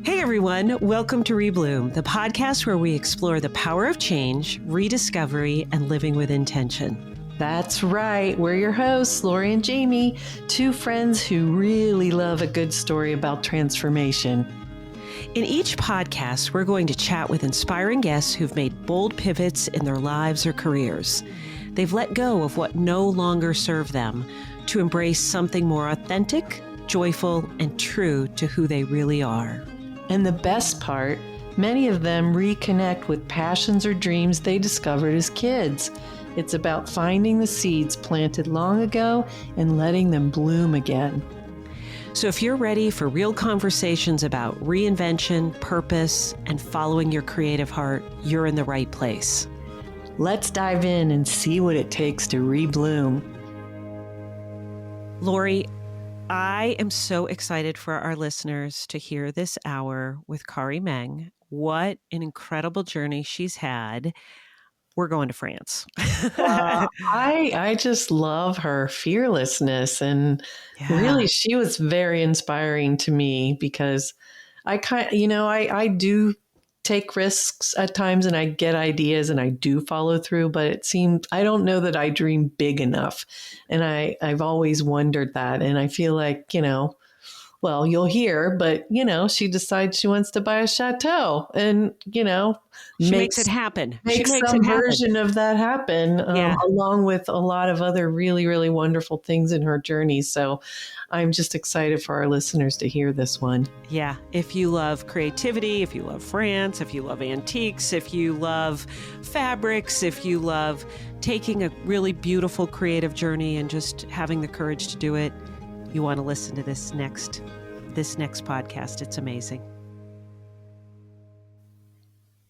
Hey everyone, welcome to Rebloom, the podcast where we explore the power of change, rediscovery, and living with intention. That's right. We're your hosts, Lori and Jamie, two friends who really love a good story about transformation. In each podcast, we're going to chat with inspiring guests who've made bold pivots in their lives or careers. They've let go of what no longer served them to embrace something more authentic, joyful, and true to who they really are. And the best part, many of them reconnect with passions or dreams they discovered as kids. It's about finding the seeds planted long ago and letting them bloom again. So if you're ready for real conversations about reinvention, purpose, and following your creative heart, you're in the right place. Let's dive in and see what it takes to rebloom. Lori, I am so excited for our listeners to hear this hour with Kaari Meng. What an incredible journey she's had. We're going to France. I just love her fearlessness. And really, she was very inspiring to me because I do take risks at times and I get ideas and I do follow through, but it seemed, I don't know that I dream big enough. And I've always wondered that. And I feel like, well, you'll hear, but, she decides she wants to buy a chateau and, she makes it happen. Makes some version of that happen, along with a lot of other really, really wonderful things in her journey. So I'm just excited for our listeners to hear this one. Yeah. If you love creativity, if you love France, if you love antiques, if you love fabrics, if you love taking a really beautiful creative journey and just having the courage to do it, you want to listen to this next podcast. It's amazing.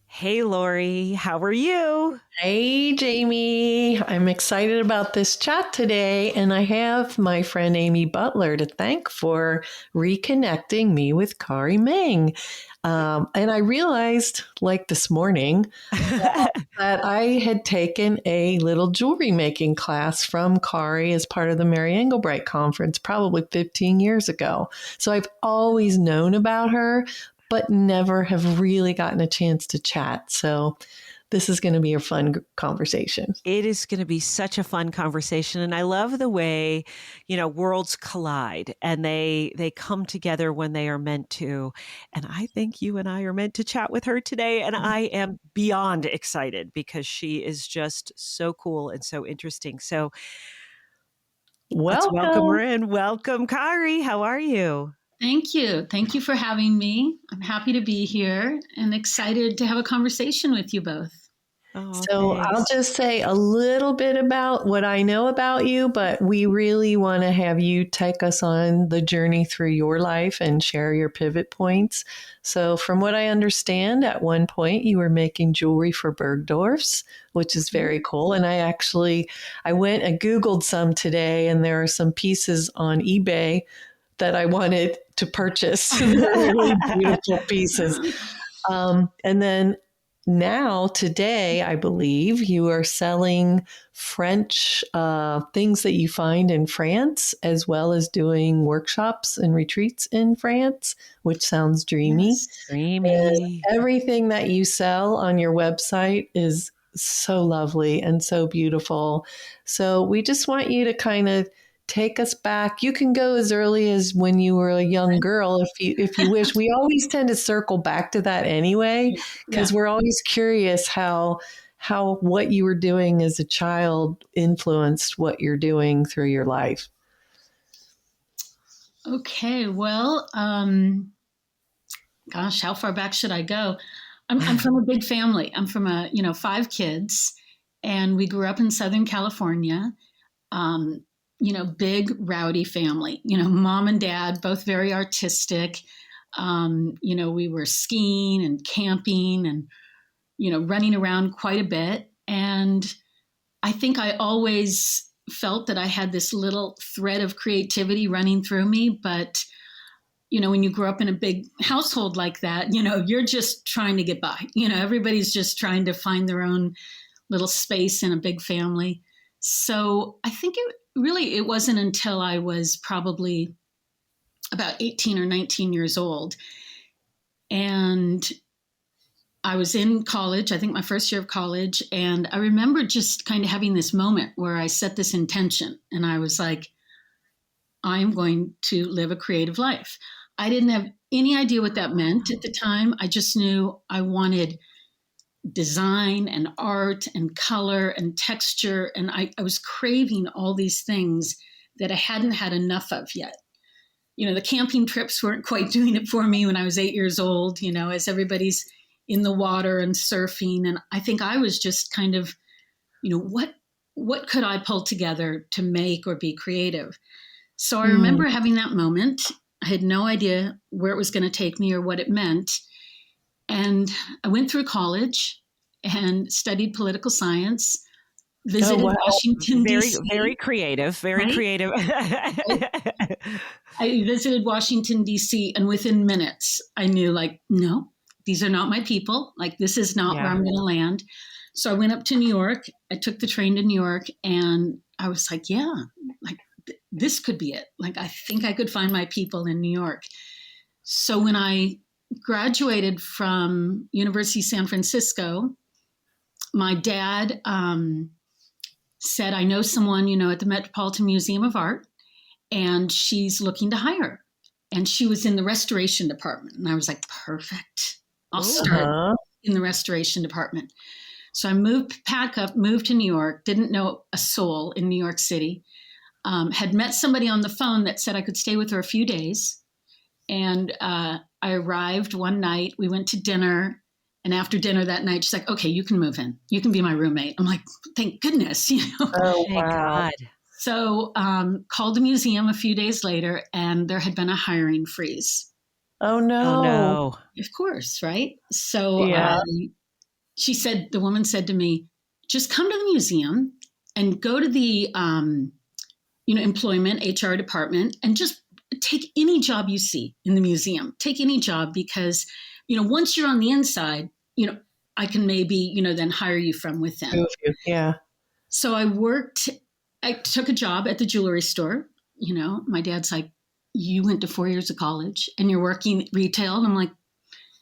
Hey, Lori, how are you? Hey, Jamie. I'm excited about this chat today, and I have my friend Amy Butler to thank for reconnecting me with Kaari Meng. And I realized, like this morning, that I had taken a little jewelry making class from Kari as part of the Mary Engelbreit conference probably 15 years ago. So I've always known about her, but never have really gotten a chance to chat. So this is going to be a fun conversation. It is going to be such a fun conversation. And I love the way, worlds collide and they come together when they are meant to. And I think you and I are meant to chat with her today. And I am beyond excited because she is just so cool and so interesting. So let's welcome her in. Welcome, Kari. How are you? Thank you. Thank you for having me. I'm happy to be here and excited to have a conversation with you both. So thanks. I'll just say a little bit about what I know about you, but we really want to have you take us on the journey through your life and share your pivot points. So from what I understand, at one point you were making jewelry for Bergdorf's, which is very cool. And I went and Googled some today, and there are some pieces on eBay that I wanted to purchase. Really beautiful pieces. And then now, today, I believe you are selling French things that you find in France, as well as doing workshops and retreats in France, which sounds dreamy. Yes, dreamy. And everything that you sell on your website is so lovely and so beautiful. So we just want you to kind of take us back. You can go as early as when you were a young girl if you wish. We always tend to circle back to that anyway, because we're always curious how what you were doing as a child influenced what you're doing through your life. Okay, well, gosh, how far back should I go? I'm from a big family. I'm from 5 kids, and we grew up in Southern California. Big rowdy family, mom and dad, both very artistic. We were skiing and camping and, running around quite a bit. And I think I always felt that I had this little thread of creativity running through me. But, when you grow up in a big household like that, you're just trying to get by. Everybody's just trying to find their own little space in a big family. So I think it wasn't until I was probably about 18 or 19 years old And I was in college, I think my first year of college. And I remember just kind of having this moment where I set this intention and I was like, I'm going to live a creative life. I didn't have any idea what that meant at the time. I just knew I wanted design and art and color and texture. And I was craving all these things that I hadn't had enough of yet. You know, the camping trips weren't quite doing it for me when I was 8 years old, you know, as everybody's in the water and surfing. And I think I was just kind of, you know, what could I pull together to make or be creative? So I remember having that moment. I had no idea where it was going to take me or what it meant. And I went through college and studied political science, visited Washington, D.C. Very creative, very right? creative. I visited Washington, D.C. and within minutes, I knew like, no, these are not my people. Like, this is not where I'm going to land. So I went up to New York. I took the train to New York and I was like, yeah, like this could be it. Like, I think I could find my people in New York. So when I graduated from University of San Francisco, my dad said, I know someone, you know, at the Metropolitan Museum of Art, and she's looking to hire. And she was in the restoration department. And I was like, perfect. I'll start in the restoration department. So I packed up, moved to New York, didn't know a soul in New York City, had met somebody on the phone that said I could stay with her a few days. And I arrived one night, we went to dinner. And after dinner that night, she's like, okay, you can move in. You can be my roommate. I'm like, thank goodness, you know. Oh, Thank God. So called the museum a few days later, and there had been a hiring freeze. Oh, no. Oh, no. Of course, right? So Yeah. the woman said to me, just come to the museum and go to the, employment HR department and just take any job you see in the museum. Take any job because, you know, once you're on the inside, you know, I can maybe, you know, then hire you from within. Yeah. So I took a job at the jewelry store. You know, my dad's like, you went to 4 years of college and you're working retail. And I'm like,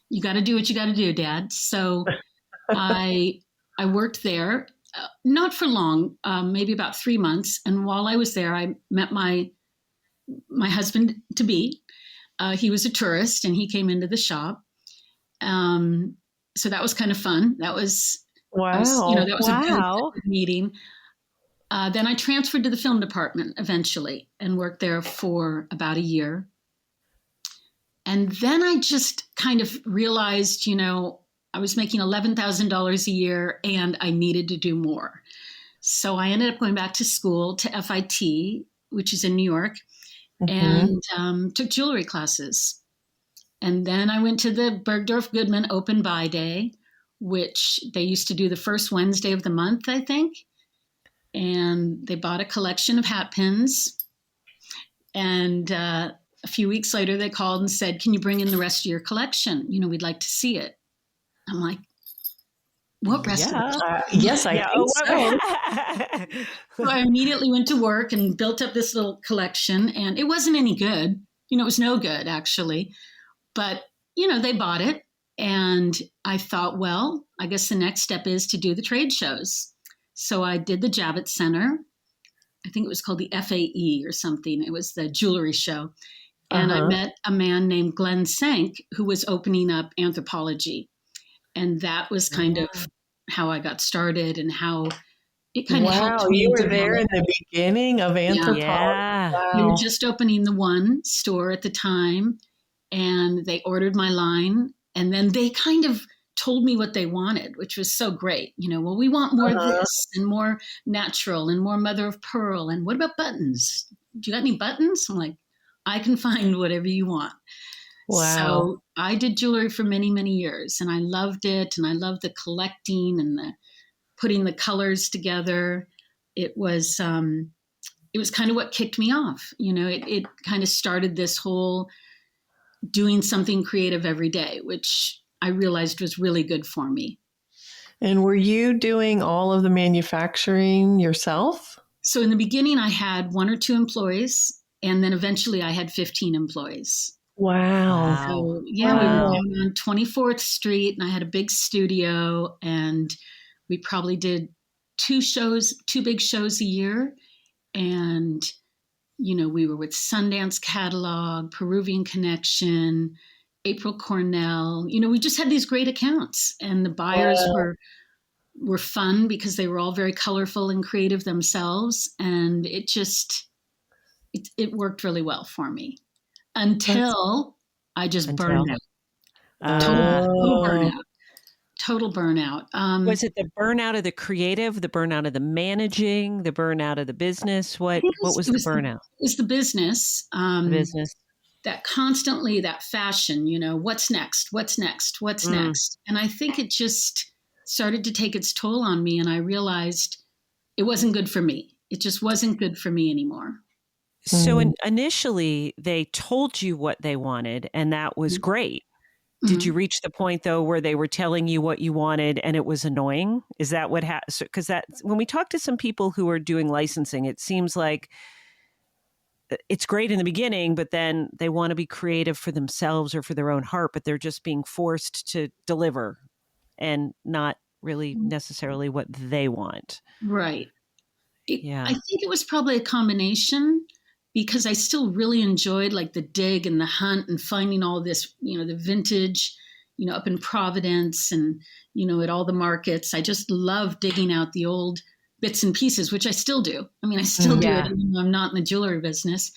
you got to do what you got to do, Dad. So I worked there, not for long, maybe about 3 months. And while I was there, I met my husband to be. He was a tourist and he came into the shop. So that was kind of fun. That was a good meeting. Then I transferred to the film department eventually and worked there for about a year. And then I just kind of realized, you know, I was making $11,000 a year and I needed to do more. So I ended up going back to school to FIT, which is in New York, and took jewelry classes. And then I went to the Bergdorf Goodman Open Buy Day, which they used to do the first Wednesday of the month, I think. And they bought a collection of hat pins. And a few weeks later, they called and said, can you bring in the rest of your collection? You know, we'd like to see it. I'm like, what rest of the yes, I think so. So I immediately went to work and built up this little collection. And it wasn't any good. You know, it was no good, actually. But, you know, they bought it. And I thought, well, I guess the next step is to do the trade shows. So I did the Javits Center. I think it was called the FAE or something. It was the jewelry show. And I met a man named Glenn Sank who was opening up Anthropologie. And that was kind of how I got started and how it kind of helped me. You were there in the beginning of Anthropologie. Yeah. Wow. We were just opening the one store at the time. And they ordered my line. And then they kind of told me what they wanted, which was so great. You know, well, we want more of this and more natural and more mother of pearl. And what about buttons? Do you got any buttons? I'm like, I can find whatever you want. Wow. So I did jewelry for many, many years and I loved it. And I loved the collecting and the putting the colors together. It was kind of what kicked me off. You know, it kind of started this whole doing something creative every day, which I realized was really good for me. And were you doing all of the manufacturing yourself? So in the beginning, I had 1 or 2 employees, and then eventually I had 15 employees. Wow. Wow. So yeah, we were Wow. down on 24th Street, and I had a big studio, and we probably did two big shows a year. And we were with Sundance Catalog, Peruvian Connection, April Cornell. We just had these great accounts, and the buyers Wow. were fun because they were all very colorful and creative themselves, and it worked really well for me That's until I just burned Until. out. Total, Ah. total oh, burnout. Total burnout. Was it the burnout of the creative, the burnout of the managing, the burnout of the business? I What think what was it the was burnout? the business. The business. That constantly, that fashion, what's next, what's next, what's Mm. next. And I think it just started to take its toll on me. And I realized it wasn't good for me. It just wasn't good for me anymore. So mm. initially, they told you what they wanted, and that was great. Did you Mm-hmm. reach the point though where they were telling you what you wanted and it was annoying? Is that what happened? Because that when we talk to some people who are doing licensing, it seems like it's great in the beginning, but then they want to be creative for themselves or for their own heart, but they're just being forced to deliver and not really necessarily what they want. Right. I Yeah. think it was probably a combination because I still really enjoyed like the dig and the hunt and finding all this, the vintage, up in Providence and, at all the markets. I just love digging out the old bits and pieces, which I still do. I mean, I still do it Yeah. even though I'm not in the jewelry business.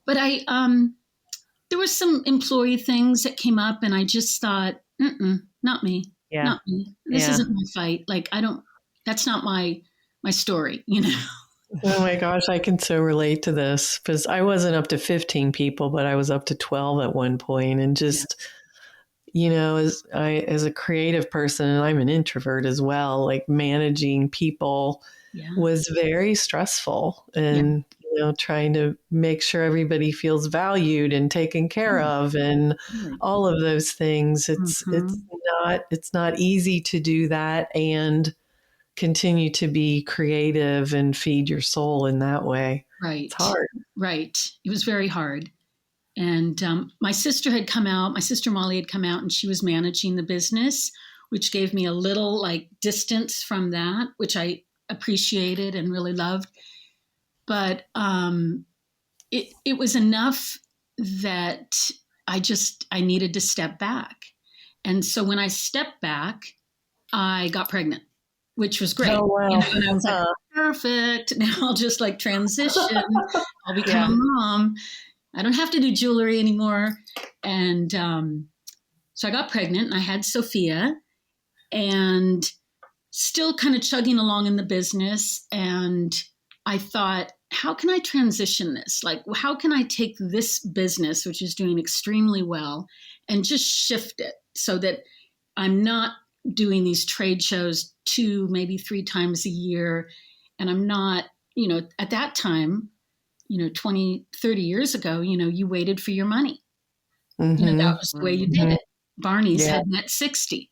But there were some employee things that came up and I just thought, not me, Yeah. not me. This Yeah. isn't my fight. Like, that's not my story, Oh my gosh, I can so relate to this because I wasn't up to 15 people, but I was up to 12 at one point, and Yeah. just as a creative person, and I'm an introvert as well, like managing people Yeah. was very stressful, Yeah. and trying to make sure everybody feels valued and taken care Right. of, and Right. all of those things. It's Mm-hmm. it's not easy to do that and continue to be creative and feed your soul in that way. It's Right. hard. Right. It was very hard. And my sister had come out, my sister Molly had come out, and she was managing the business, which gave me a little like distance from that, which I appreciated and really loved. But it was enough that I needed to step back. And so when I stepped back, I got pregnant, which was great. Oh wow. And I was like, perfect. Now I'll just like transition. I'll become Yeah. a mom. I don't have to do jewelry anymore. And so I got pregnant and I had Sophia and still kind of chugging along in the business. And I thought, how can I transition this? Like, how can I take this business, which is doing extremely well, and just shift it so that I'm not doing these trade shows 2, maybe 3 times a year. And I'm not, at that time, 20, 30 years ago, you waited for your money. That Mm-hmm. was the way you did Mm-hmm. it. Barney's Yeah. had net 60.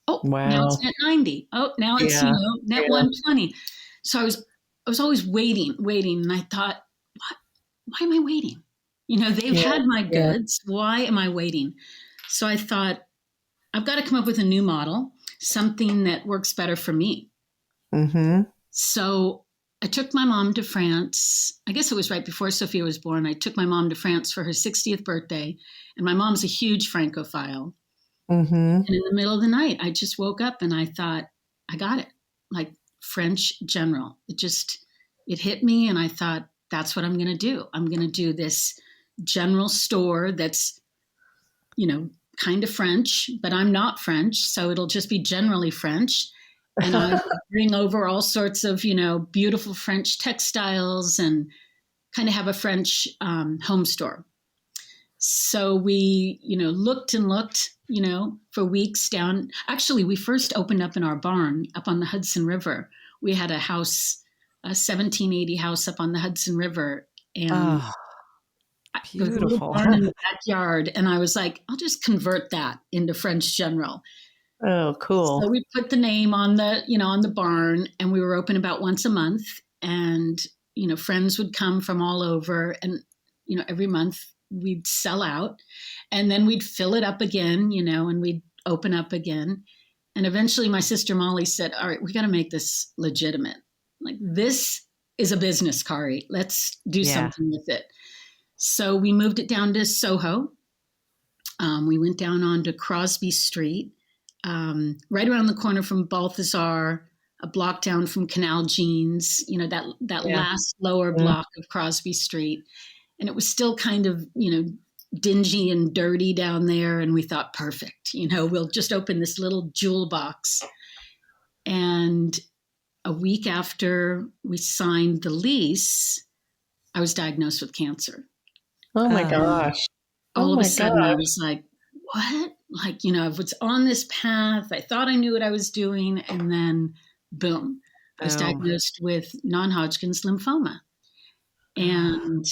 Oh, now it's Wow. net 90. Oh, now it's, Yeah. net Yeah. 120. So I was always waiting. And I thought, why am I waiting? They've Yeah. had my Yeah. goods. Why am I waiting? So I thought, I've got to come up with a new model, something that works better for me. Mm-hmm. So I took my mom to France. I guess it was right before Sophia was born. I took my mom to France for her 60th birthday. And my mom's a huge Francophile. Mm-hmm. And in the middle of the night, I just woke up and I thought, I got it. Like French general. It hit me. And I thought, that's what I'm going to do. I'm going to do this general store that's, kind of French, but I'm not French. So it'll just be generally French. And I bring over all sorts of, beautiful French textiles and kind of have a French home store. So we, looked and looked, for weeks down. Actually, we first opened up in our barn up on the Hudson River. We had a house, a 1780 house up on the Hudson River. And Oh, there was a little beautiful. barn in the backyard. And I was like, I'll just convert that into French General. Oh, So cool. we put the name on the barn, and we were open about once a month. And, friends would come from all over. And, every month we'd sell out, and then we'd fill it up again, and we'd open up again. And eventually my sister Molly said, all right, we got to make this legitimate. Like, this is a business, Kari. Let's do something with it. So we moved it down to Soho. We went down onto Crosby Street, right around the corner from Balthazar, a block down from Canal Jeans, that last lower block of Crosby Street. And it was still kind of, dingy and dirty down there. And we thought, perfect, we'll just open this little jewel box. And a week after we signed the lease, I was diagnosed with cancer. Oh my gosh. All of a sudden I was like, what? Like, I was on this path. I thought I knew what I was doing. And then boom, I was diagnosed with non-Hodgkin's lymphoma. And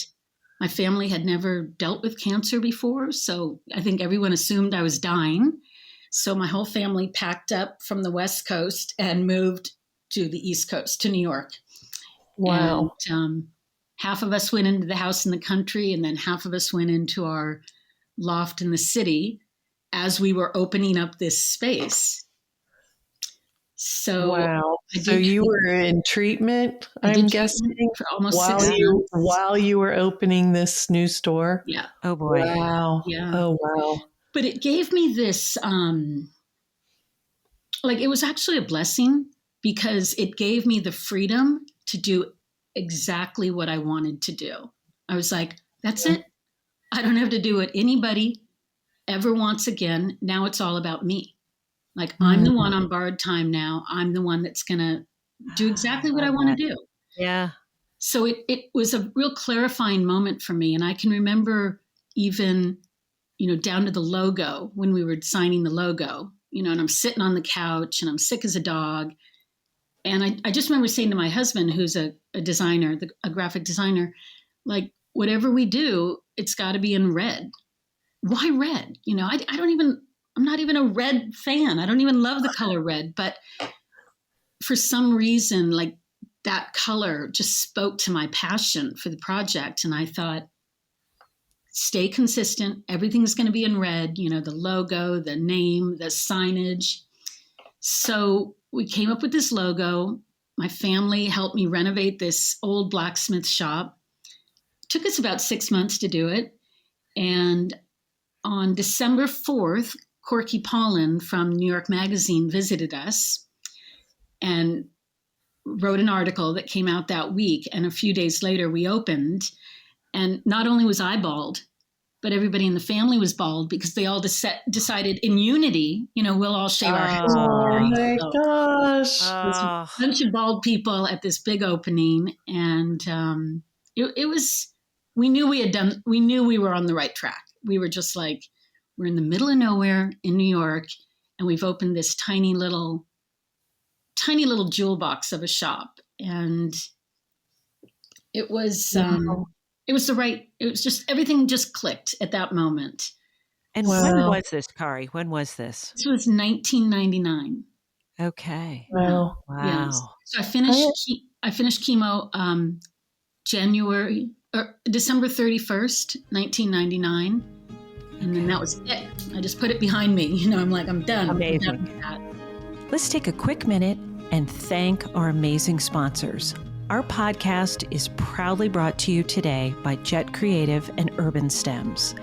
my family had never dealt with cancer before. So I think everyone assumed I was dying. So my whole family packed up from the West Coast and moved to the East Coast, to New York. Wow. And half of us went into the house in the country, and then half of us went into our loft in the city as we were opening up this space. So wow. So you were in treatment, I'm guessing, for almost 6 months. While you were opening this new store? Yeah. Oh boy. Wow. Yeah. Oh wow. But it gave me this, it was actually a blessing, because it gave me the freedom to do exactly what I wanted to do. I was like, that's it. I don't have to do what anybody ever wants again. Now it's all about me. Like, I'm the one on borrowed time now. I'm the one that's going to do exactly what I want to do. Yeah. So it was a real clarifying moment for me. And I can remember even, down to the logo, when we were signing the logo, and I'm sitting on the couch and I'm sick as a dog. And I just remember saying to my husband, who's a designer, a graphic designer, like, whatever we do, it's got to be in red. Why red? I'm not even a red fan. I don't even love the color red, but for some reason, like, that color just spoke to my passion for the project. And I thought, stay consistent. Everything's going to be in red, the logo, the name, the signage. So we came up with this logo. My family helped me renovate this old blacksmith shop. It took us about 6 months to do it. And on December 4th, Corky Pollan from New York Magazine visited us and wrote an article that came out that week. And a few days later, we opened. And not only was I bald, but everybody in the family was bald, because they all decided in unity, we'll all shave our heads. Oh my gosh. There's a bunch of bald people at this big opening. And it was, we knew we were on the right track. We were just like, we're in the middle of nowhere in New York, and we've opened this tiny little jewel box of a shop. And it was, it was just, everything just clicked at that moment. And when was this, Kari? When was this? This was 1999. Okay. Wow. Wow. Yes. So I finished chemo December 31st, 1999. And then that was it. I just put it behind me. I'm like, I'm done. Amazing. I'm done with that. Let's take a quick minute and thank our amazing sponsors. Our podcast is proudly brought to you today by Jet Creative and Urban Stems.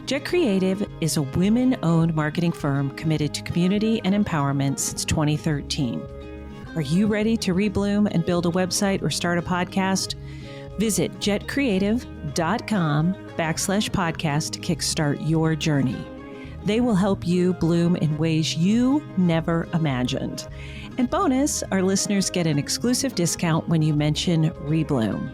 Jet Creative is a women-owned marketing firm committed to community and empowerment since 2013. Are you ready to rebloom and build a website or start a podcast? Visit jetcreative.com/podcast to kickstart your journey. They will help you bloom in ways you never imagined. And bonus, our listeners get an exclusive discount when you mention Rebloom.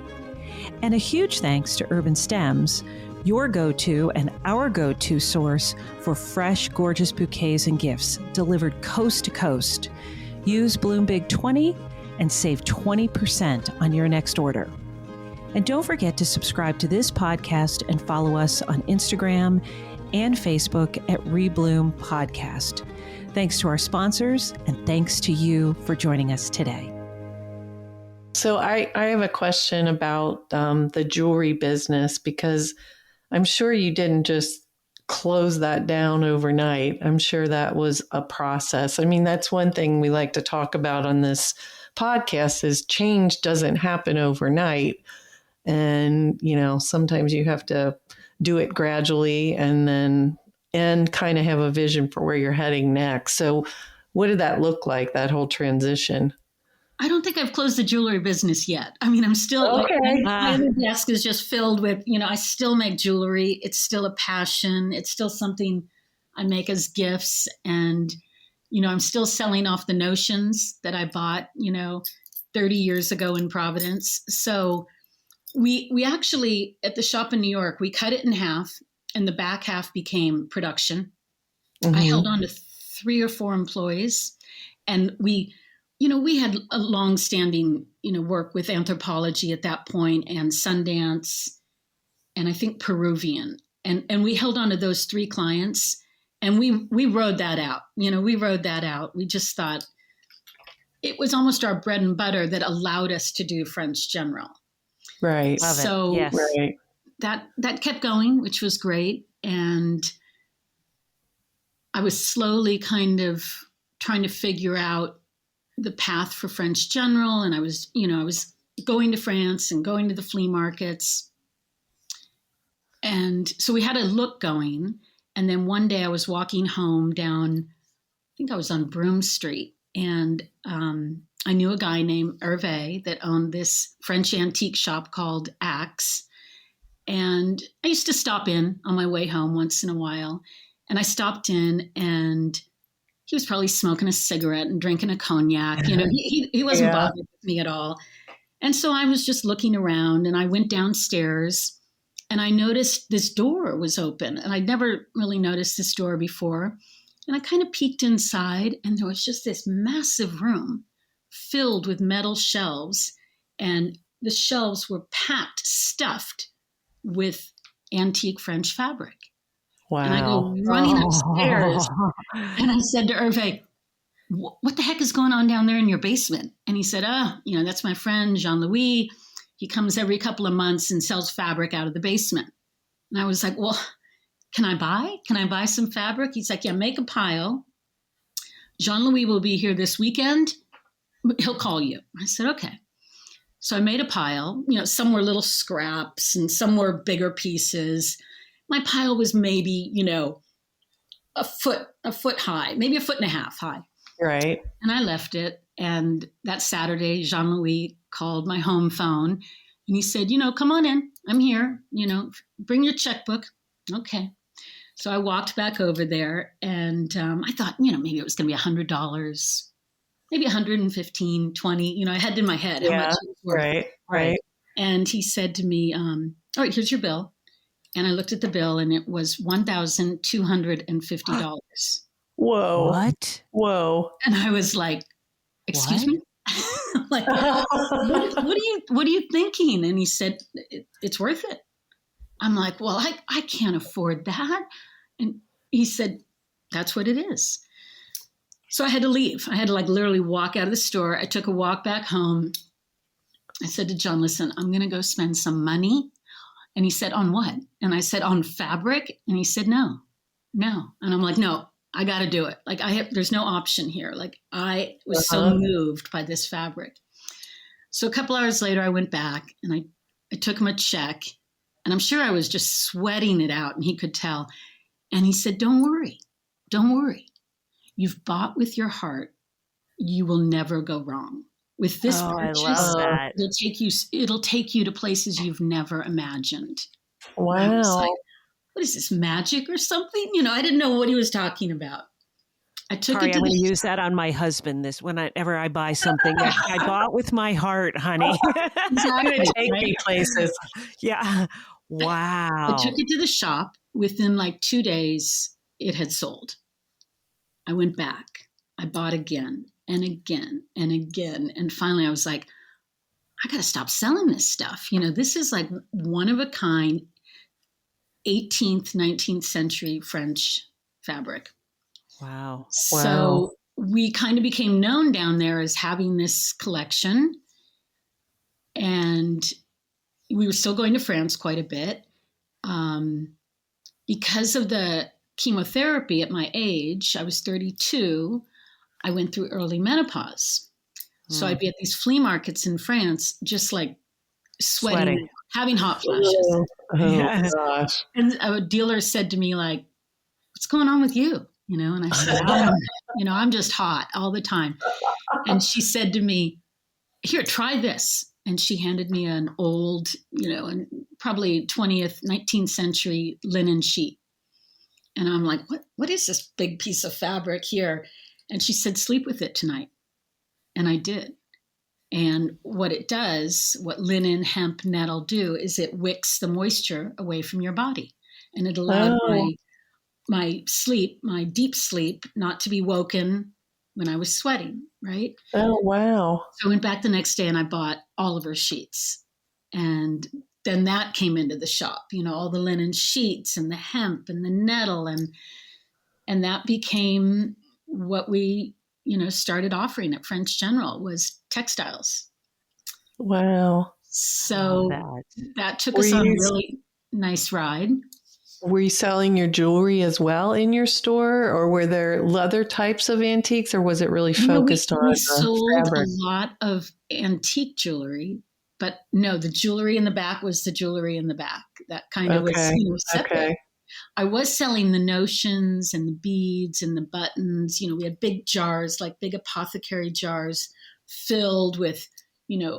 And a huge thanks to Urban Stems, your go-to and our go-to source for fresh, gorgeous bouquets and gifts delivered coast to coast. Use Bloom Big 20 and save 20% on your next order. And don't forget to subscribe to this podcast and follow us on Instagram and Facebook at Rebloom Podcast. Thanks to our sponsors, and thanks to you for joining us today. So I have a question about the jewelry business, because I'm sure you didn't just close that down overnight. I'm sure that was a process. I mean, that's one thing we like to talk about on this podcast is change doesn't happen overnight. And, sometimes you have to do it gradually and kind of have a vision for where you're heading next. So what did that look like, that whole transition? I don't think I've closed the jewelry business yet. I mean, I'm still Okay. my other desk is just filled with, I still make jewelry. It's still a passion. It's still something I make as gifts. And, I'm still selling off the notions that I bought, 30 years ago in Providence. So we actually, at the shop in New York, we cut it in half and the back half became production. Mm-hmm. I held on to 3 or 4 employees, and we had a long-standing, work with Anthropologie at that point, and Sundance, and I think Peruvian, and we held on to those 3 clients, and we rode that out. We rode that out. We just thought it was almost our bread and butter that allowed us to do French General. Right. So yes. Right. that kept going, which was great, and I was slowly kind of trying to figure out the path for French General. And I was going to France and going to the flea markets. And so we had a look going. And then one day I was walking home down, I think I was on Broome Street. And I knew a guy named Hervé that owned this French antique shop called Axe. And I used to stop in on my way home once in a while. And I stopped in, and he was probably smoking a cigarette and drinking a cognac. He wasn't bothered with me at all. And so I was just looking around, and I went downstairs, and I noticed this door was open, and I'd never really noticed this door before. And I kind of peeked inside, and there was just this massive room filled with metal shelves, and the shelves were packed, stuffed with antique French fabric. Wow. And I go running upstairs, and I said to Hervé, what the heck is going on down there in your basement? And he said, that's my friend Jean-Louis. He comes every couple of months and sells fabric out of the basement. And I was like, well, can I buy some fabric? He's like, yeah, make a pile. Jean-Louis will be here this weekend. He'll call you. I said, okay. So I made a pile, some were little scraps and some were bigger pieces. My pile was maybe, a foot high, maybe a foot and a half high. Right. And I left it. And that Saturday, Jean-Louis called my home phone, and he said, come on in. I'm here. Bring your checkbook. Okay. So I walked back over there, and I thought, maybe it was going to be $100, maybe 115, 20. I had in my head how much it was worth. Right. And he said to me, all right, here's your bill. And I looked at the bill, and it was $1,250. Whoa. What? Whoa. And I was like, excuse me? Like, what are you thinking? And he said, it's worth it. I'm like, well, I can't afford that. And he said, that's what it is. So I had to leave. I had to literally walk out of the store. I took a walk back home. I said to John, listen, I'm going to go spend some money. And he said, on what? And I said, on fabric. And he said, no. And I'm like, no, I got to do it. There's no option here. I was so moved by this fabric. So a couple hours later, I went back and I took him a check, and I'm sure I was just sweating it out, and he could tell. And he said, don't worry. You've bought with your heart. You will never go wrong. With this purchase, I love that. It'll take you to places you've never imagined. Wow. I was like, what is this, magic or something? I didn't know what he was talking about. I took Kari, it to I'm going to use that on my husband whenever I buy something. I bought with my heart, honey. Exactly. Take me places. Yeah. Wow. I took it to the shop. Within 2 days, it had sold. I went back. I bought again and again and again. And finally, I was like, I got to stop selling this stuff. This is one of a kind 18th, 19th century French fabric. Wow. So we kind of became known down there as having this collection. And we were still going to France quite a bit. because of the chemotherapy at my age, I was 32, I went through early menopause. So I'd be at these flea markets in France, just like sweating, having hot flashes. Oh gosh. And a dealer said to me, like, what's going on with you? And I said, I'm just hot all the time. And she said to me, here, try this. And she handed me an old, probably 20th, 19th century linen sheet. And I'm like, what is this big piece of fabric here? And she said, sleep with it tonight. And I did. And what it does, what linen, hemp, nettle do, is it wicks the moisture away from your body. And it allowed my sleep, my deep sleep, not to be woken when I was sweating, right? Oh, wow. So I went back the next day and I bought all of her sheets. And then that came into the shop, all the linen sheets and the hemp and the nettle. And that became what we, started offering at French General was textiles. Wow. So that took us on a really nice ride. Were you selling your jewelry as well in your store, or were there other types of antiques, or was it really focused on we sold fabric? A lot of antique jewelry, but no, the jewelry in the back was the jewelry in the back. That kind of was separate. Okay. I was selling the notions and the beads and the buttons. We had big jars, like big apothecary jars filled with,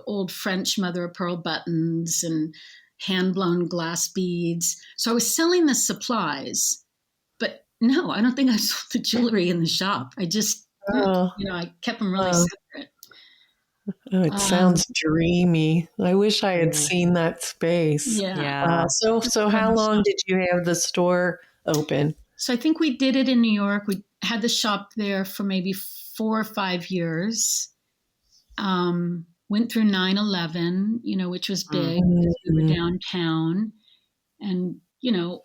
old French mother of pearl buttons and hand-blown glass beads. So I was selling the supplies, but no, I don't think I sold the jewelry in the shop. I just, I kept them really separate. Oh, it sounds dreamy. I wish I had seen that space. Yeah. So how long did you have the store open? So I think we did it in New York. We had the shop there for maybe 4 or 5 years. Went through 9/11, which was big because we were downtown. And,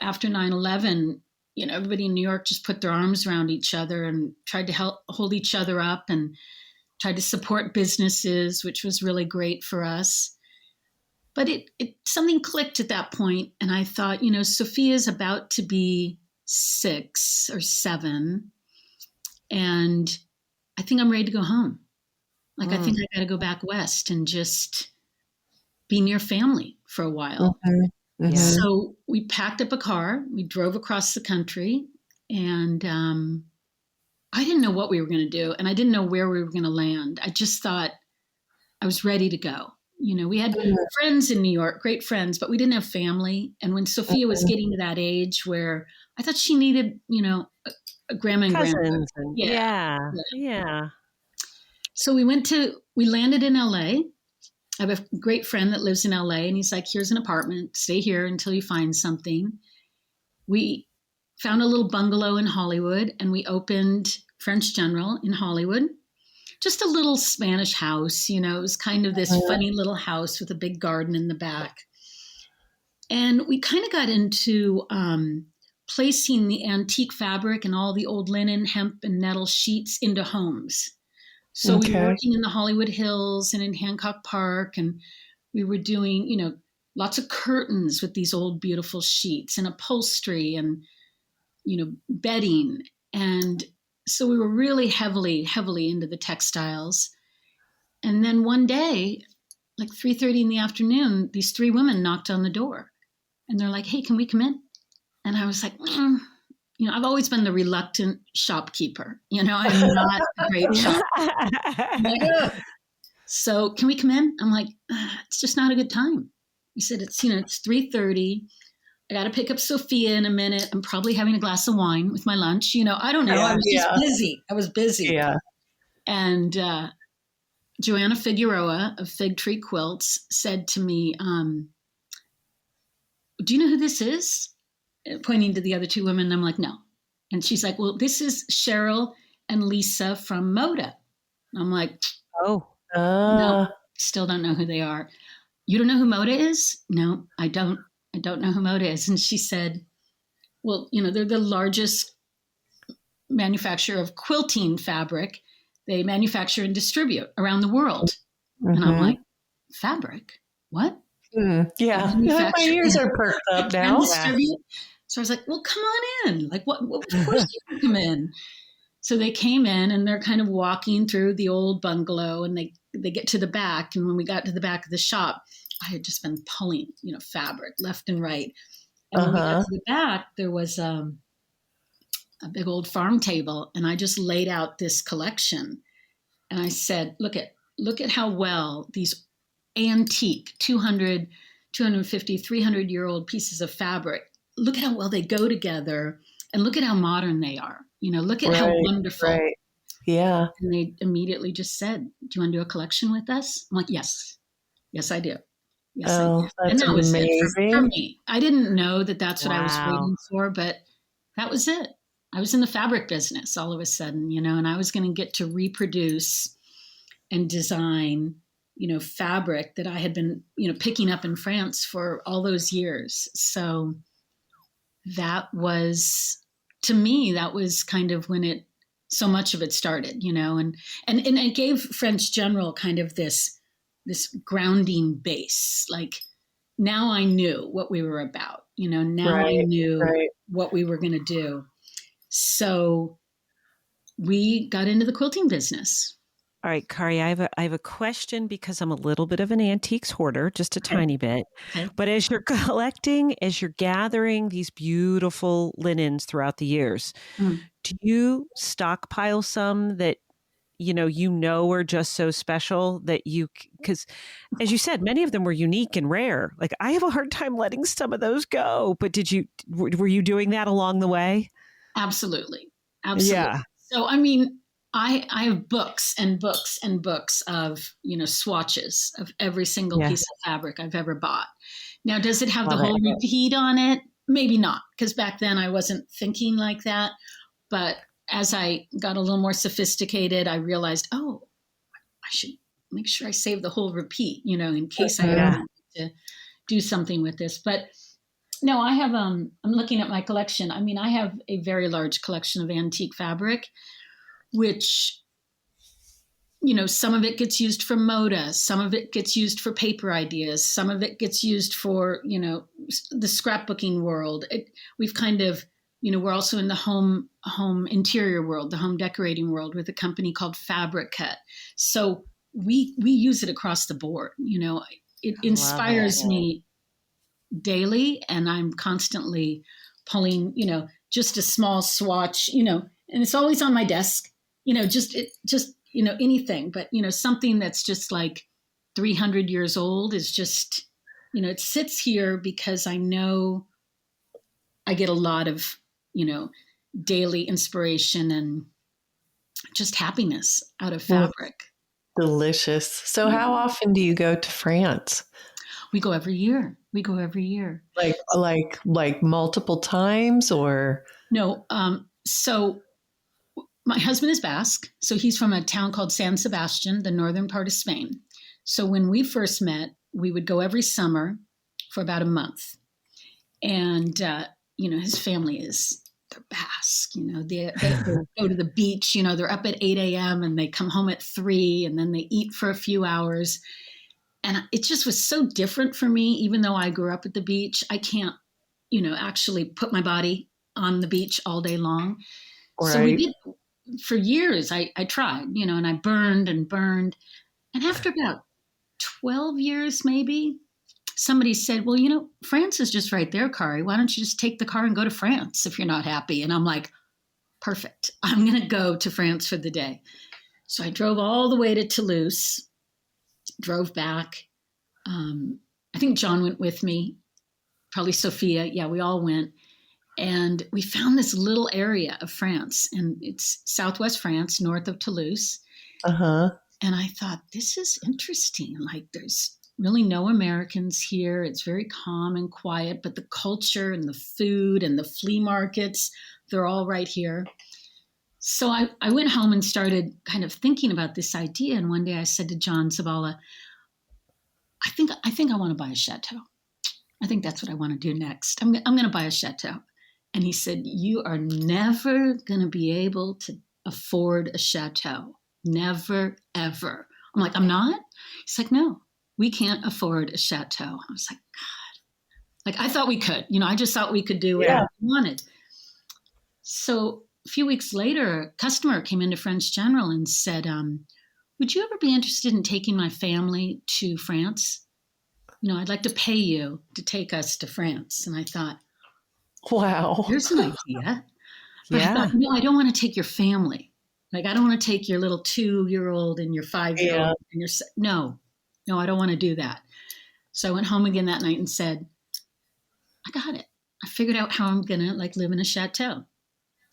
after 9/11, everybody in New York just put their arms around each other and tried to hold each other up and tried to support businesses, which was really great for us. But it something clicked at that point, and I thought, Sophia's about to be 6 or 7, and I think I'm ready to go home. Like, I think I got to go back west and just be near family for a while. Mm-hmm. So we packed up a car, we drove across the country, and I didn't know what we were going to do, and I didn't know where we were going to land. I just thought I was ready to go. We had friends in New York, great friends, but we didn't have family. And when Sophia was getting to that age where I thought she needed, a grandma and grandpa. Yeah. So we landed in LA. I have a great friend that lives in LA, and he's like, here's an apartment, stay here until you find something. We found a little bungalow in Hollywood, and we opened French General in Hollywood. Just a little Spanish house, it was kind of this funny little house with a big garden in the back. And we kind of got into placing the antique fabric and all the old linen, hemp, and nettle sheets into homes. So we were working in the Hollywood Hills and in Hancock Park, and we were doing, lots of curtains with these old beautiful sheets and upholstery and, bedding. And so we were really heavily into the textiles. And then one day, like 3:30 in the afternoon, these 3 women knocked on the door, and they're like, hey, can we come in? And I was like, I've always been the reluctant shopkeeper. I'm not a great shopkeeper. Like, so can we come in? I'm like, it's just not a good time. He said, it's 3:30. I got to pick up Sophia in a minute. I'm probably having a glass of wine with my lunch. I don't know. I was just busy. I was busy. Yeah. And Joanna Figueroa of Fig Tree Quilts said to me, do you know who this is? Pointing to the other 2 women. I'm like, no. And she's like, well, this is Cheryl and Lisa from Moda. I'm like, no, still don't know who they are. You don't know who Moda is? No, I don't know who Moda is. And she said, well, they're the largest manufacturer of quilting fabric. They manufacture and distribute around the world. And I'm like, fabric? What? Yeah. My manufacture ears are perked up and now. Yeah. distribute. So I was like, well, come on in. Like, what of course you can come in. So they came in and they're kind of walking through the old bungalow, and they get to the back. And when we got to the back of the shop, I had just been pulling, fabric left and right. And when we got Uh-huh. to the back, there was a big old farm table, and I just laid out this collection. And I said, look at how well these antique 200, 250, 300-year-old pieces of fabric, look at how well they go together, and look at how modern they are. Look at how Right. wonderful. Right. Yeah. And they immediately just said, do you want to do a collection with us? I'm like, yes. Yes, I do. Yes, I do. Oh, And that's that was it for amazing. me. I didn't know that that's what I was Wow. waiting for, but that was it. I was in the fabric business all of a sudden, and I was going to get to reproduce and design, fabric that I had been, picking up in France for all those years. So that was, to me, that was kind of when so much of it started, and it gave French General kind of this grounding base. Like, now I knew what we were about, now I Right. knew Right. what we were going to do. So we got into the quilting business. All right, Kari, I have a question because I'm a little bit of an antiques hoarder, just a Okay. tiny bit. Okay. But as you're collecting, as you're gathering these beautiful linens throughout the years, Mm. do you stockpile some that are just so special that because as you said, many of them were unique and rare. Like, I have a hard time letting some of those go. But were you doing that along the way? Absolutely. Absolutely. Yeah. So, I mean, I have books and books and books of, swatches of every single Yeah. piece of fabric I've ever bought. Now, does it have the Love it. whole repeat on it? Maybe not, because back then I wasn't thinking like that. But as I got a little more sophisticated, I realized, oh, I should make sure I save the whole repeat, in case I ever Yeah. need to do something with this. But no, I have, I'm looking at my collection. I mean, I have a very large collection of antique fabric, which, some of it gets used for moda, some of it gets used for paper ideas, some of it gets used for, the scrapbooking world. We've kind of, we're also in the home interior world, the home decorating world, with a company called Fabric Cut. So we use it across the board. It I love it. inspires me daily, and I'm constantly pulling, just a small swatch, and it's always on my desk, anything, but, something that's just like 300 years old is just, it sits here because I know I get a lot of, daily inspiration and just happiness out of Well, fabric. delicious. So how often do you go to France? We go every year. We go every year. Like multiple times or? No. So my husband is Basque, so he's from a town called San Sebastian, the northern part of Spain. So when we first met, we would go every summer for about a month. And, his family they're Basque, they go to the beach, they're up at 8 a.m. and they come home at 3, and then they eat for a few hours. And it just was so different for me, even though I grew up at the beach. I can't, actually put my body on the beach all day long. So we Right. did for years. I tried, and I burned and burned. And after about 12 years, maybe, somebody said, well, France is just right there, Kari. Why don't you just take the car and go to France if you're not happy? And I'm like, perfect. I'm going to go to France for the day. So I drove all the way to Toulouse, drove back. I think John went with me, probably Sophia. Yeah, we all went. And we found this little area of France, and it's southwest France, north of Toulouse. Uh-huh. And I thought, this is interesting. Like, there's really no Americans here. It's very calm and quiet, but the culture and the food and the flea markets, they're all right here. So I went home and started kind of thinking about this idea. And one day I said to John Zabala, I think I want to buy a chateau. I think that's what I want to do next. I'm going to buy a chateau. And he said, you are never going to be able to afford a chateau. Never, ever. I'm like, I'm not? He's like, no. we can't afford a chateau. I was like, I thought we could, I just thought we could do whatever Yeah. we wanted. So a few weeks later, a customer came into French General and said, would you ever be interested in taking my family to France? I'd like to pay you to take us to France. And I thought, Wow. here's an idea. But I thought, Yeah. I don't want to take your family. Like, I don't want to take your little 2-year-old and your 5-year-old Yeah. and no, I don't want to do that. So I went home again that night and said, I got it. I figured out how I'm going to live in a chateau.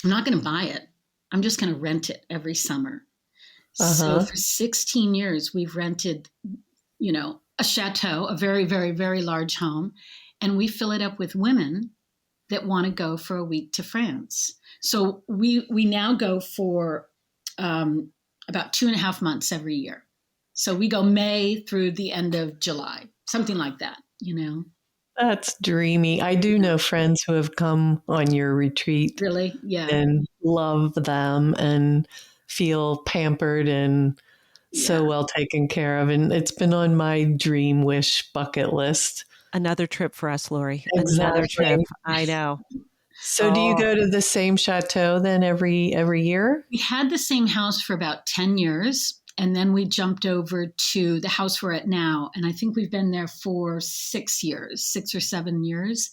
I'm not going to buy it. I'm just going to rent it every summer. So Uh-huh. for 16 years, we've rented, a chateau, a very, very, very large home, and we fill it up with women that want to go for a week to France. So we now go for about 2.5 months every year. So we go May through the end of July, something like that, That's dreamy. I do Yeah. know friends who have come on your retreat Really? Yeah. and love them and feel pampered and Yeah. so well taken care of. And it's been on my dream wish bucket list. Another trip for us, Lori. Another trip. Exactly. I know. So do you Oh, go to the same chateau then every year? We had the same house for about 10 years. And then we jumped over to the house we're at now. And I think we've been there for 6 or 7 years.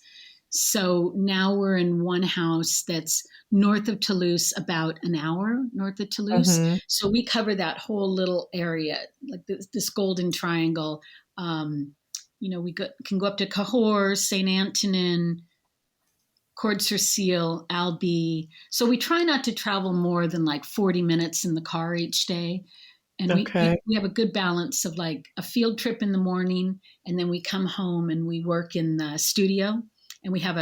So now we're in one house that's north of Toulouse, about an hour north of Toulouse. Mm-hmm. So we cover that whole little area, like this golden triangle. We can go up to Cahors, St. Antonin, Court-sur-Seal, Albi. So we try not to travel more than 40 minutes in the car each day. And Okay. we have a good balance of a field trip in the morning, and then we come home and we work in the studio. And we have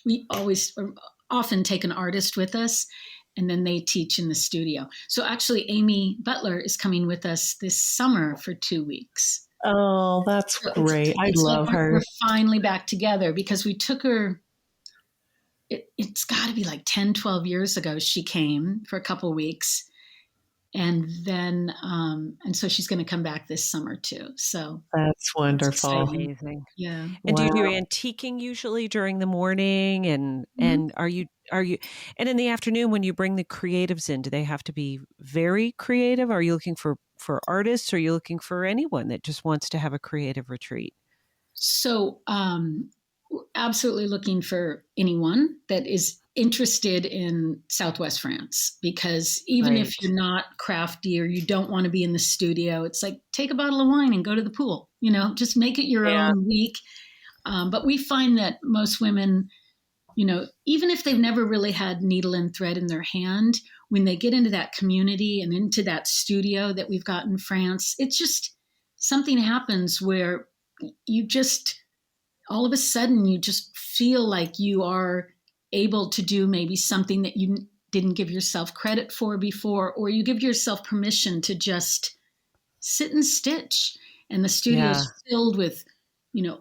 we always often take an artist with us, and then they teach in the studio. So actually, Amy Butler is coming with us this summer for 2 weeks. Oh, that's So great. I it's love we're her. finally back together because we took her. It's got to be 10, 12 years ago. She came for a couple of weeks. And then, and so she's going to come back this summer too. So That's it's wonderful. exciting. amazing. Yeah. And do you do Wow. antiquing usually during the morning and Mhm. are you and in the afternoon when you bring the creatives in, do they have to be very creative? Are you looking for artists or are you looking for anyone that just wants to have a creative retreat? So, we're absolutely looking for anyone that is interested in Southwest France, because even if Right. you're not crafty or you don't want to be in the studio, it's like take a bottle of wine and go to the pool, just make it your Yeah. own week. But we find that most women, even if they've never really had needle and thread in their hand, when they get into that community and into that studio that we've got in France, it's just something happens where you just, all of a sudden, you just feel like you are able to do maybe something that you didn't give yourself credit for before, or you give yourself permission to just sit and stitch. And the studio Yeah. is filled with,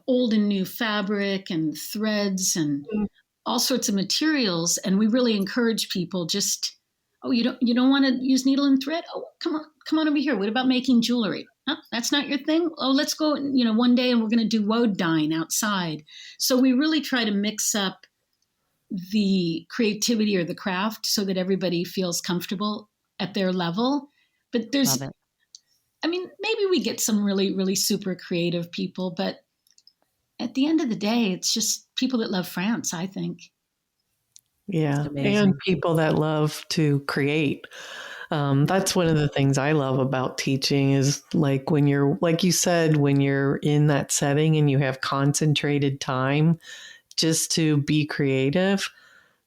old and new fabric and threads and all sorts of materials. And we really encourage people just, oh, you don't want to use needle and thread? Oh, come on over here. What about making jewelry? Oh, that's not your thing? Oh, let's go, one day and we're going to do woad dyeing outside. So we really try to mix up the creativity or the craft so that everybody feels comfortable at their level. But Love it. maybe we get some really, really super creative people, but at the end of the day, it's just people that love France, I think. Yeah. And Amazing. people that love to create. That's one of the things I love about teaching is when you're, like you said, when you're in that setting and you have concentrated time just to be creative,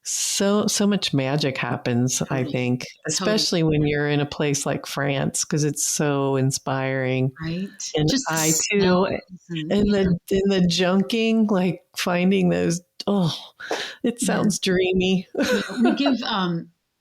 so much magic happens, I Totally. think, Totally. especially when you're in a place like France, because it's so inspiring. Right. And Just the I too, smells and in yeah. the junking, finding those, oh, it Yeah. sounds dreamy. Yeah. We give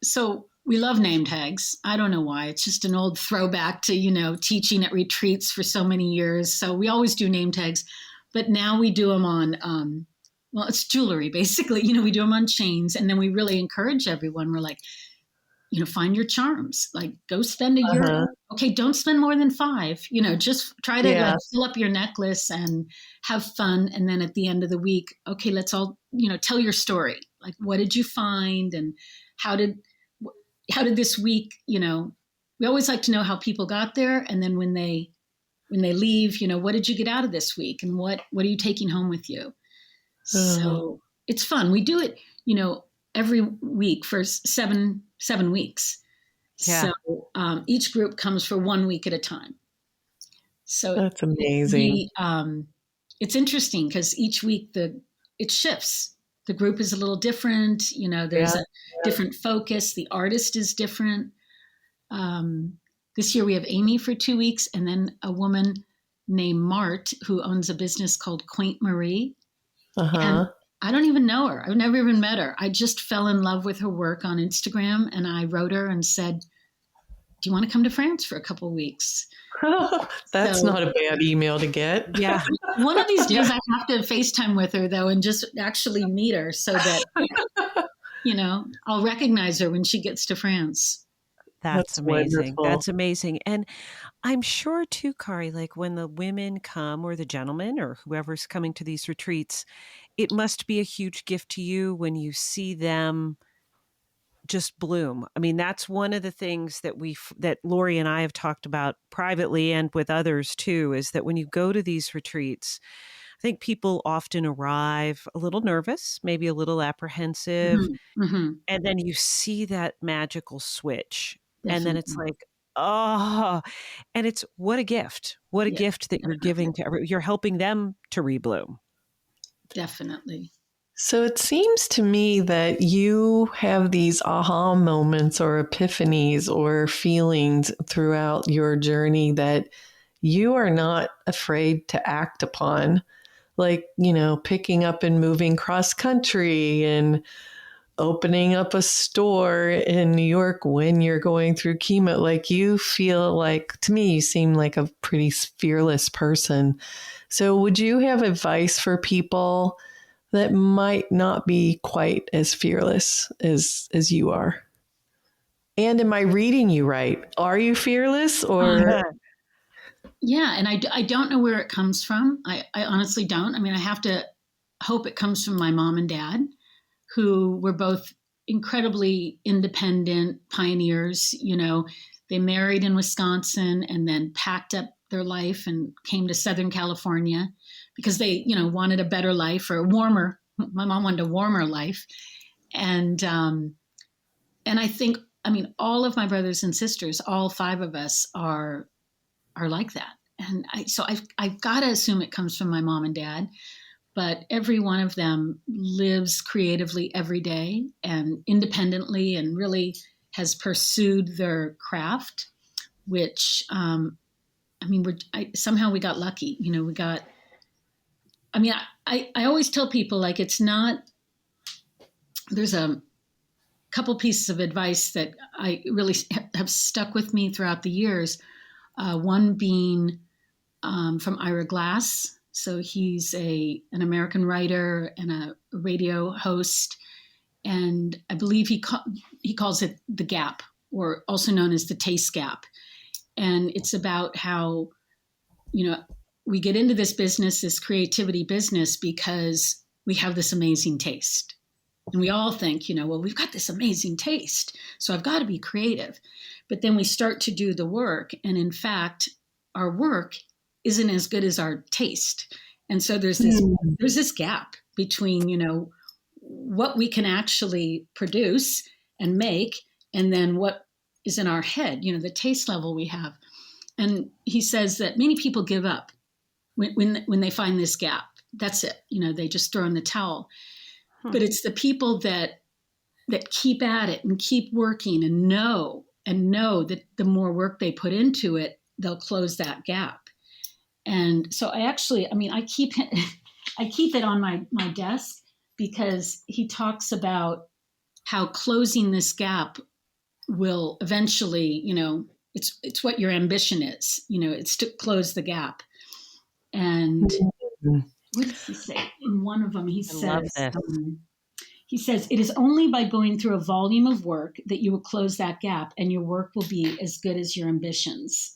so we love name tags. I don't know why. It's just an old throwback to, teaching at retreats for so many years. So we always do name tags, but now we do them on well, it's jewelry basically. We do them on chains, and then we really encourage everyone. We're like, find your charms, like go spend a euro. Uh-huh. Okay, don't spend more than 5, just try to like Yeah. fill up your necklace and have fun. And then at the end of the week, okay, let's all, tell your story. Like, what did you find? And how did, how did this week, we always like to know how people got there. And then when they leave, what did you get out of this week? And what are you taking home with you? Oh, So it's fun. We do it, every week for seven weeks. Yeah. So each group comes for 1 week at a time. So that's amazing. it's interesting because each week it shifts. The group is a little different. There's Yeah. a different focus. The artist is different. This year we have Amy for 2 weeks, and then a woman named Mart who owns a business called Quaint Marie. And Uh-huh. I don't even know her. I've never even met her. I just fell in love with her work on Instagram, and I wrote her and said, "Do you want to come to France for a couple of weeks?" That's So not a bad email to get. Yeah. one of these days I have to FaceTime with her though and just actually meet her so that I'll recognize her when she gets to France. That's That's amazing. wonderful. That's amazing. And I'm sure too, Kari, like when the women come or the gentlemen or whoever's coming to these retreats, it must be a huge gift to you when you see them just bloom. I mean, that's one of the things that Lori and I have talked about privately and with others too, is that when you go to these retreats, I think people often arrive a little nervous, maybe a little apprehensive, Mm-hmm. Mm-hmm. and then you see that magical switch. And then it's Definitely. like, oh, and it's what a gift. What a Yeah, gift that you're giving to you're helping them to rebloom. definitely. So it seems to me that you have these aha moments or epiphanies or feelings throughout your journey that you are not afraid to act upon. Like, picking up and moving cross country and opening up a store in New York when you're going through chemo. Like, you feel like, to me, you seem like a pretty fearless person. So, would you have advice for people that might not be quite as fearless as you are? And am I reading you right? Are you fearless or? Yeah, and I don't know where it comes from. I honestly don't. I mean, I have to hope it comes from my mom and dad, who were both incredibly independent pioneers. They married in Wisconsin and then packed up their life and came to Southern California because they, wanted a better life or a warmer. My mom wanted a warmer life, and I think, I mean, all of my brothers and sisters, all 5 of us are like that. And I've got to assume it comes from my mom and dad, but every one of them lives creatively every day and independently and really has pursued their craft, which, somehow we got lucky. I always tell people, like, it's not, there's a couple pieces of advice that I really have stuck with me throughout the years. One being from Ira Glass. So he's an American writer and a radio host, and I believe he calls it the gap, or also known as the taste gap. And it's about how we get into this business, this creativity business, because we have this amazing taste. And we all think, well, we've got this amazing taste, so I've got to be creative. But then we start to do the work, and in fact, our work isn't as good as our taste. And so there's this gap between, what we can actually produce and make, and then what is in our head, the taste level we have. And he says that many people give up when they find this gap. That's it. They just throw in the towel. But it's the people that keep at it and keep working and know that the more work they put into it, they'll close that gap. And so I keep it on my desk, because he talks about how closing this gap will eventually, it's what your ambition is, it's to close the gap. And what does he say? In one of them, he I love says, this. He says, it is only by going through a volume of work that you will close that gap and your work will be as good as your ambitions.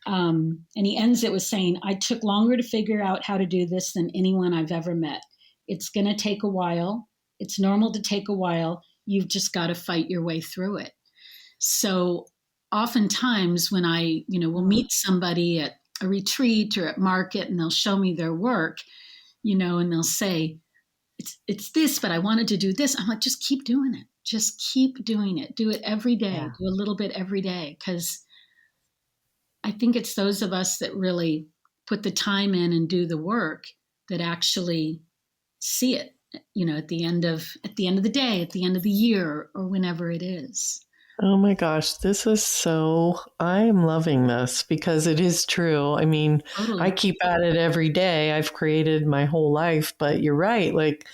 And he ends it with saying, I took longer to figure out how to do this than anyone I've ever met. It's going to take a while. It's normal to take a while. You've just got to fight your way through it. So oftentimes when I, will meet somebody at a retreat or at market and they'll show me their work, and they'll say, it's this, but I wanted to do this. I'm like, just keep doing it. Just keep doing it. Do it every day. Yeah. Do a little bit every day. Because I think it's those of us that really put the time in and do the work that actually see it, at the end of the day, at the end of the year, or whenever it is. Oh my gosh, I am loving this because it is true. I mean, Totally. I keep at it every day. I've created my whole life, but you're right. Like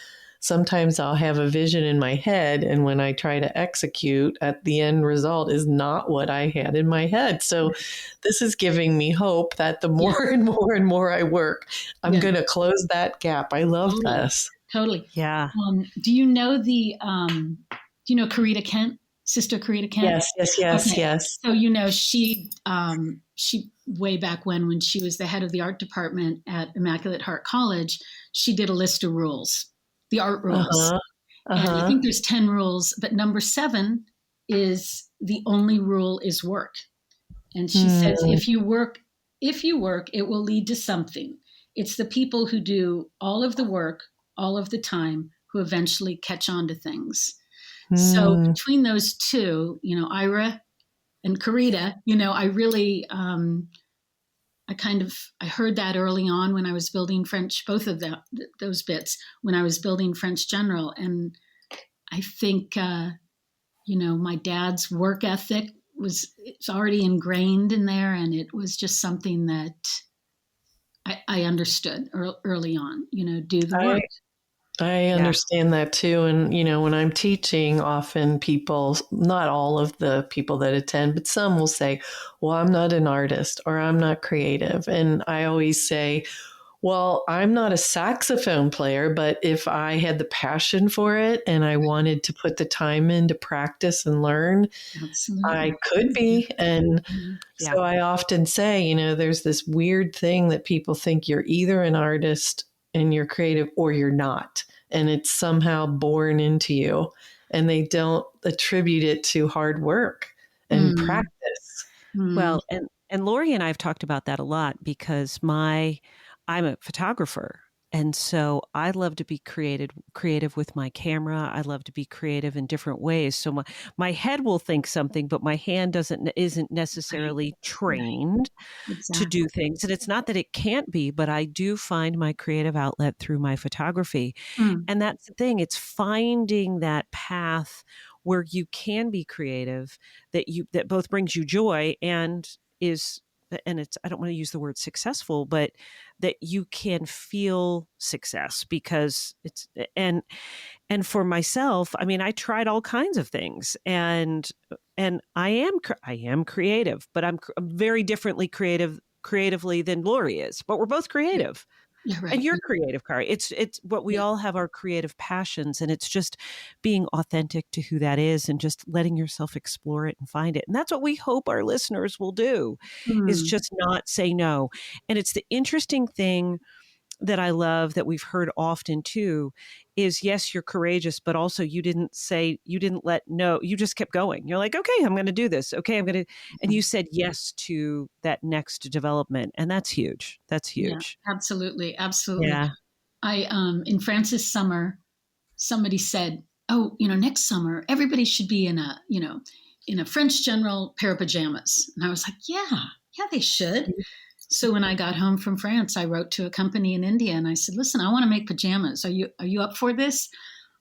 sometimes I'll have a vision in my head, and when I try to execute, at the end result is not what I had in my head. So this is giving me hope that the more and more and more I work, I'm going to close that gap. I love this. Totally. Yeah. Do you know Karita Kent? Sister Karita Kent? Yes. So, she way back when she was the head of the art department at Immaculate Heart College, she did a list of rules, the art rules. And I think there's 10 rules, but number 7 is the only rule is work. And she says, if you work, it will lead to something. It's the people who do all of the work, all of the time, who eventually catch on to things. So between those two, Ira and Karita, I really, I heard that early on when I was building French, both of those bits, when I was building French General. And I think, my dad's work ethic it's already ingrained in there. And it was just something that I understood early on, do the work. I understand that too. And, when I'm teaching, often people, not all of the people that attend, but some will say, well, I'm not an artist or I'm not creative. And I always say, well, I'm not a saxophone player, but if I had the passion for it and I wanted to put the time in to practice and learn, I could be. And so I often say, there's this weird thing that people think you're either an artist and you're creative or you're not. And it's somehow born into you. And they don't attribute it to hard work and practice. Well, and Lori and I have talked about that a lot because I'm a photographer. And so I love to be creative with my camera. I love to be creative in different ways. So my head will think something, but my hand isn't necessarily trained to do things. And it's not that it can't be, but I do find my creative outlet through my photography. And that's the thing. It's finding that path where you can be creative, that both brings you joy and I don't want to use the word successful, but that you can feel success because and for myself, I mean, I tried all kinds of things and I am creative, but I'm very differently creatively than Lori is, but we're both creative. Yeah, right. And you're creative, Kari. It's what we all have our creative passions, and it's just being authentic to who that is and just letting yourself explore it and find it. And that's what we hope our listeners will do is just not say no. And it's the interesting thing that I love that we've heard often too is yes, you're courageous, but also you didn't let no, you just kept going. You're like, okay, I'm going to do this. Okay, and you said yes to that next development. And that's huge. That's huge. Yeah, absolutely. Absolutely. Yeah. In Francis summer, somebody said, oh, next summer, everybody should be in a French General pair of pajamas. And I was like, yeah, they should. So when I got home from France, I wrote to a company in India and I said, listen, I want to make pajamas. Are you up for this?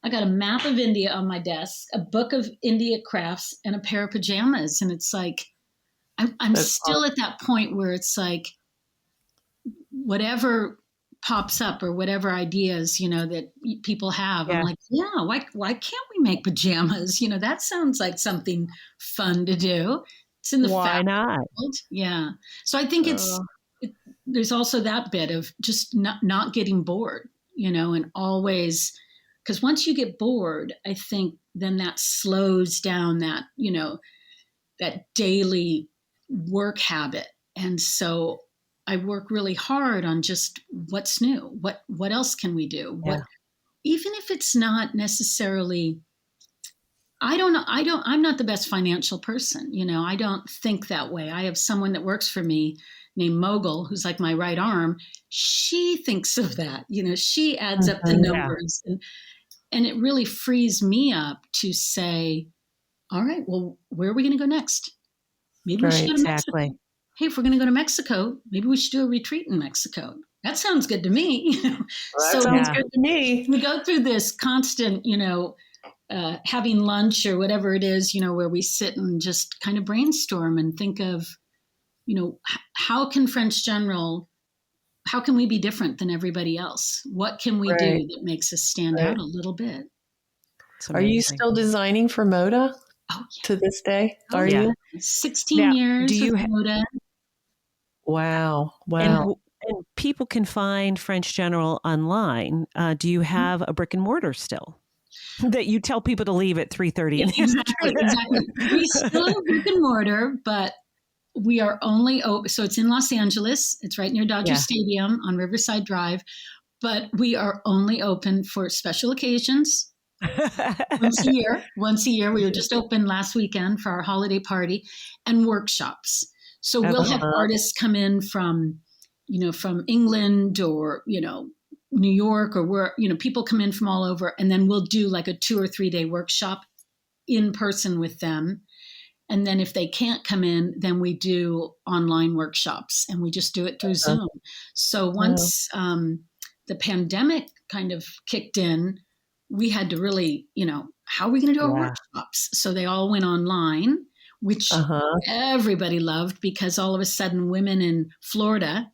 I got a map of India on my desk, a book of India crafts, and a pair of pajamas. And it's like, I'm still at that point where it's like, whatever pops up or whatever ideas, that people have, I'm like, why can't we make pajamas? That sounds like something fun to do. It's in the why not? World. Yeah. So I think there's also that bit of just not getting bored, and always because once you get bored, I think then that slows down that, that daily work habit. And so I work really hard on just what's new, what else can we do, Yeah. even if it's not necessarily, I'm not the best financial person. I don't think that way. I have someone that works for me named Mogul, who's like my right arm. She thinks of that. She adds up the Mhm. numbers, and it really frees me up to say, all right, well, where are we going to go next? Maybe we should Right. go to Mexico. Exactly. Hey, if we're going to go to Mexico, maybe we should do a retreat in Mexico. That sounds good to me. Well, that So sounds Yeah. good to me. we go through this constant, having lunch or whatever it is, where we sit and just kind of brainstorm and think of, how can French General, how can we be different than everybody else? What can we do Right. that makes us stand Right. out a little bit? It's Are you amazing. still designing for Moda Oh, to this day? yeah. Are Yeah. you? 16 Now, do years with you Moda. Wow. and Wow. and people can find French General online. Do you have a brick and mortar still that you tell people to leave at 3:30 Yeah, in the exactly, exactly. We still afternoon? have brick and mortar, but we are only open. So it's in Los Angeles. It's right near Dodger Yeah. Stadium on Riverside Drive. But we are only open for special occasions once a year. Once a year. We were just open last weekend for our holiday party, and workshops. So we'll Okay. have artists come in from, from England or, New York, or where, people come in from all over, and then we'll do like a 2 or 3 day workshop in person with them. And then if they can't come in, then we do online workshops, and we just do it through Uh, Zoom. So wow. once the pandemic kind of kicked in, we had to really, how are we going to do our Yeah. workshops? So they all went online, which Uh-huh. everybody loved, because all of a sudden women in Florida,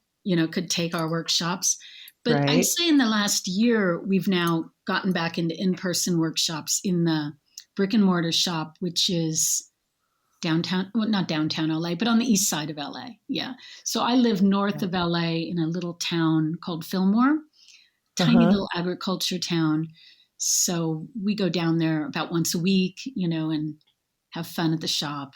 could take our workshops. But I'd Right. say in the last year, we've now gotten back into in-person workshops in the brick and mortar shop, which is downtown, well, not downtown LA, but on the east side of LA. Yeah. So I live north of LA in a little town called Fillmore, tiny Uh-huh. little agriculture town. So we go down there about once a week, and have fun at the shop.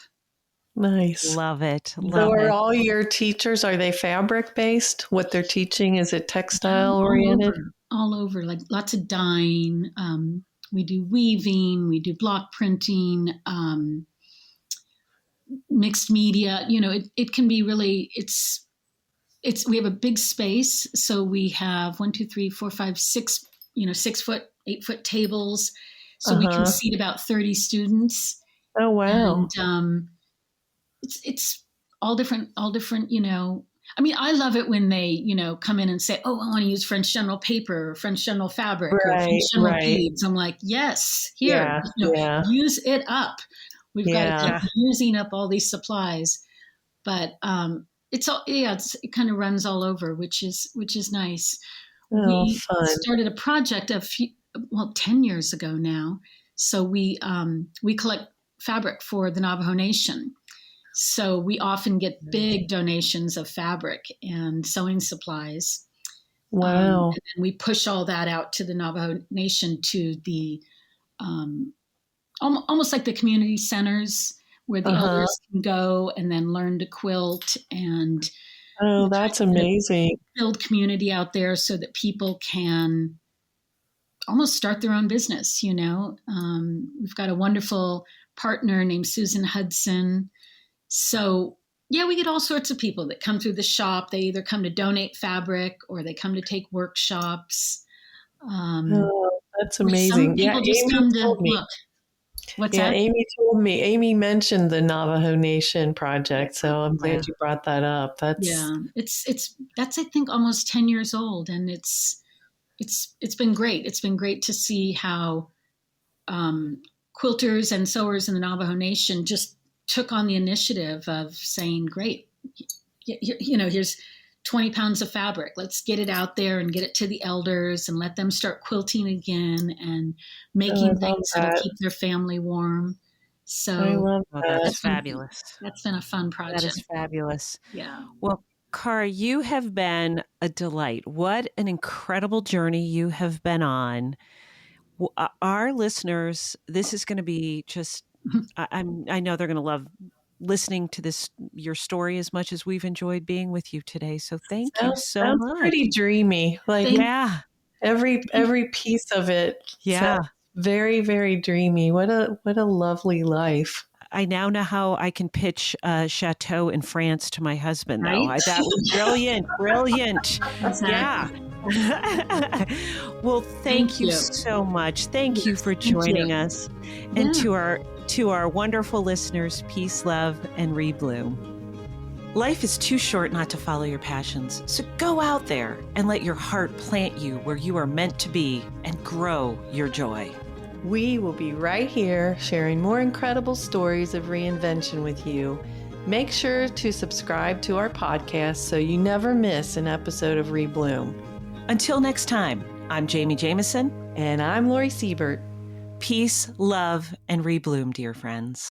Nice. Love it. So Love are it. all your teachers, are they fabric based? What they're teaching, is it textile All oriented? over, all over, like lots of dyeing. We do weaving, we do block printing, mixed media. It can be really, we have a big space. So we have 1, 2, 3, 4, 5, 6, 6 foot, 8 foot tables. So we can Uh-huh. seat about 30 students. Oh, wow. And it's all different, I mean, I love it when they, come in and say, oh, I want to use French General paper, or French General fabric, or French Right, General right. beads. I'm like, yes, here, Yeah, yeah, use it up. We've got to yeah. keep Yeah. using up all these supplies. But it's all, yeah, it kind of runs all over, which is nice. Oh, We fun. started a project 10 years ago now. So we collect fabric for the Navajo Nation. So we often get big donations of fabric and sewing supplies. And Wow. then we push all that out to the Navajo Nation, to the almost like the community centers, where the Uh-huh. elders can go and then learn to quilt, and Oh, try that's to get a amazing. build community out there so that people can almost start their own business. We've got a wonderful partner named Susan Hudson. So yeah, we get all sorts of people that come through the shop. They either come to donate fabric, or they come to take workshops. Oh, that's Or some amazing. Yeah, people just Amy come to told me. look. What's Yeah, that? Amy told me. Amy mentioned the Navajo Nation project, so I'm Yeah. glad you brought that up. That's Yeah, that's, I think, almost 10 years old, and it's been great. It's been great to see how quilters and sewers in the Navajo Nation just took on the initiative of saying, "Great, here's 20 pounds of fabric. Let's get it out there and get it to the elders, and let them start quilting again, and oh, I making love things that'll that. keep their family warm." I So love Oh, that. that's fabulous. that's been a fun That project. is fabulous. Yeah. Well, Kari, you have been a delight. What an incredible journey you have been on. Our listeners, this is going to be just, I know they're going to love listening to this, your story, as much as we've enjoyed being with you today. So thank you so Sounds much. pretty dreamy. Like Thank Yeah. every piece of it Yeah. sounds very, very dreamy. What a lovely life. I now know how I can pitch a chateau in France to my husband, though. Right? That was brilliant, brilliant. Yeah. Exactly. Well, thank Thank you you. so much. Thank you Yes, for thank joining you. us. And Yeah. to our wonderful listeners, peace, love, and rebloom. Life is too short not to follow your passions. So go out there and let your heart plant you where you are meant to be and grow your joy. We will be right here sharing more incredible stories of reinvention with you. Make sure to subscribe to our podcast so you never miss an episode of Rebloom. Until next time, I'm Jamie Jameson. And I'm Lori Siebert. Peace, love, and rebloom, dear friends.